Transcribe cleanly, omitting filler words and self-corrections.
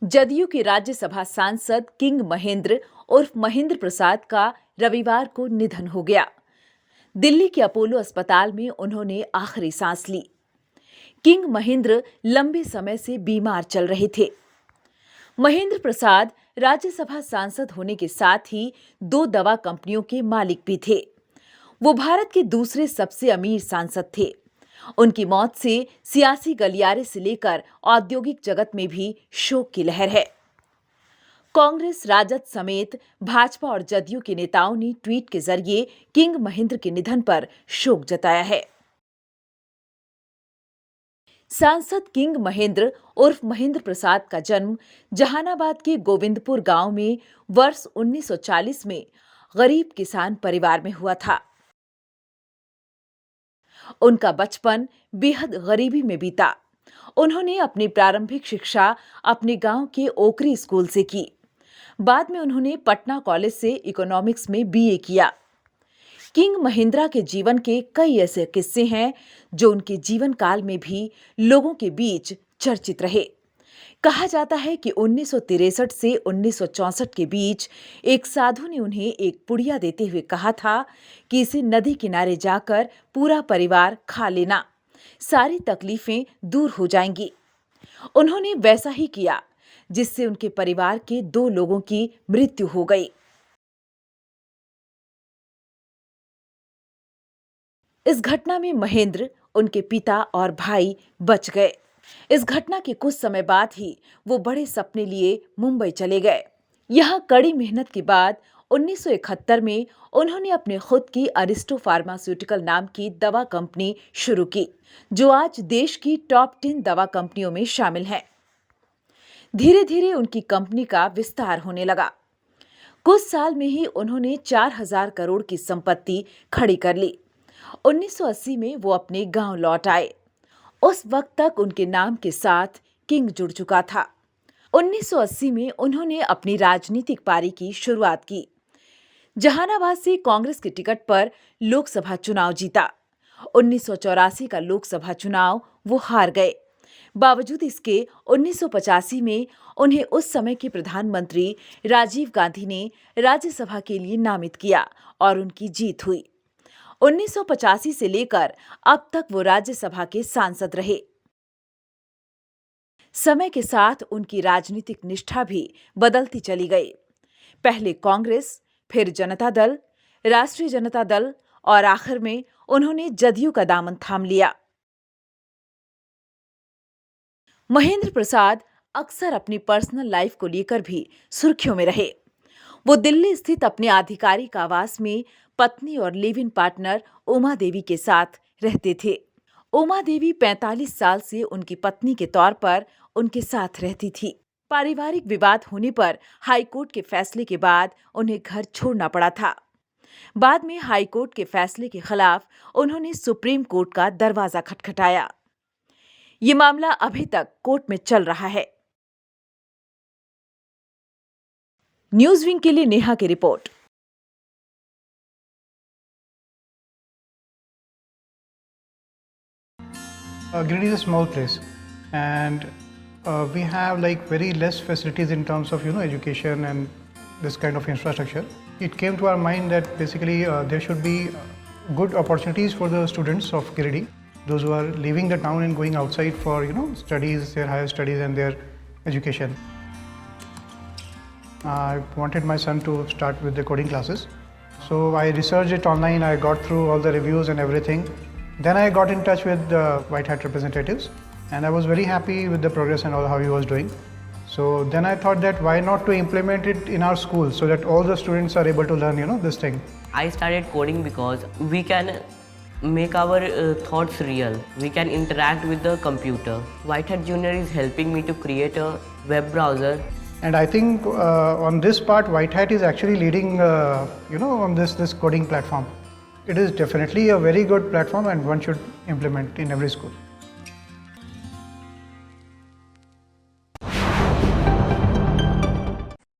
जदयू के राज्यसभा सांसद किंग महेंद्र उर्फ महेंद्र प्रसाद का रविवार को निधन हो गया। दिल्ली के अपोलो अस्पताल में उन्होंने आखिरी सांस ली। किंग महेंद्र लंबे समय से बीमार चल रहे थे। महेंद्र प्रसाद राज्यसभा सांसद होने के साथ ही 2 दवा कंपनियों के मालिक भी थे। वो भारत के दूसरे सबसे अमीर सांसद थे। उनकी मौत से सियासी गलियारे से लेकर औद्योगिक जगत में भी शोक की लहर है। कांग्रेस, राजद समेत भाजपा और जदयू के नेताओं ने ट्वीट के जरिए किंग महेंद्र के निधन पर शोक जताया है। सांसद किंग महेंद्र उर्फ महेंद्र प्रसाद का जन्म जहानाबाद के गोविंदपुर गांव में वर्ष 1940 में गरीब किसान परिवार में हुआ था। उनका बचपन बेहद गरीबी में बीता। उन्होंने अपनी प्रारंभिक शिक्षा अपने गांव के ओकरी स्कूल से की। बाद में उन्होंने पटना कॉलेज से इकोनॉमिक्स में बीए किया। किंग महेंद्रा के जीवन के कई ऐसे किस्से हैं जो उनके जीवन काल में भी लोगों के बीच चर्चित रहे। कहा जाता है कि 1963 से 1964 के बीच एक साधु ने उन्हें एक पुड़िया देते हुए कहा था कि इसे नदी किनारे जाकर पूरा परिवार खा लेना, सारी तकलीफें दूर हो जाएंगी। उन्होंने वैसा ही किया, जिससे उनके परिवार के 2 लोगों की मृत्यु हो गई। इस घटना में महेंद्र, उनके पिता और भाई बच गए। इस घटना के कुछ समय बाद ही वो बड़े सपने लिए मुंबई चले गए। यहाँ कड़ी मेहनत के बाद 1971 में उन्होंने अपने खुद की अरिस्टो फार्मास्यूटिकल नाम की दवा कंपनी शुरू की, जो आज देश की टॉप 10 दवा कंपनियों में शामिल है। धीरे धीरे उनकी कंपनी का विस्तार होने लगा। कुछ साल में ही उन्होंने 4000 करोड़ की संपत्ति खड़ी कर ली। 1980 में वो अपने गांव लौट आए। उस वक्त तक उनके नाम के साथ किंग जुड़ चुका था। 1980 में उन्होंने अपनी राजनीतिक पारी की शुरुआत की। जहानाबाद से कांग्रेस के टिकट पर लोकसभा चुनाव जीता। 1984 का लोकसभा चुनाव वो हार गए। बावजूद इसके 1985 में उन्हें उस समय के प्रधानमंत्री राजीव गांधी ने राज्यसभा के लिए नामित किया और उनकी जीत हुई। 1985 से लेकर अब तक वो राज्यसभा के सांसद रहे। समय के साथ उनकी राजनीतिक निष्ठा भी बदलती चली गई। पहले कांग्रेस, फिर जनता दल, राष्ट्रीय जनता दल और आखिर में उन्होंने जदयू का दामन थाम लिया। महेंद्र प्रसाद अक्सर अपनी पर्सनल लाइफ को लेकर भी सुर्खियों में रहे। वो दिल्ली स्थित अपने आधिकारिक आवास में पत्नी और live in partner Uma Devi के साथ रहते थे। उमा देवी 45 साल से उनकी पत्नी के तौर पर उनके साथ रहती थी। पारिवारिक विवाद होने पर हाईकोर्ट के फैसले के बाद उन्हें घर छोड़ना पड़ा था। बाद में हाईकोर्ट के फैसले के खिलाफ उन्होंने सुप्रीम कोर्ट का दरवाजा खटखटाया। ये मामला अभी तक कोर्ट में चल रहा है। न्यूज विंग के लिए नेहा की report. Giridih is a small place, and we have like very less facilities in terms of education and this kind of infrastructure. It came to our mind that basically there should be good opportunities for the students of Giridih, those who are leaving the town and going outside for studies, their higher studies and their education. I wanted my son to start with the coding classes, so I researched it online. I got through all the reviews and everything. Then I got in touch with the White Hat representatives, and I was very happy with the progress and all how he was doing. So then I thought that why not to implement it in our school so that all the students are able to learn this thing. I started coding because we can make our thoughts real. We can interact with the computer. White Hat Junior is helping me to create a web browser. And I think on this part, White Hat is actually leading, on this coding platform. It is definitely a very good platform and one should implement in every school.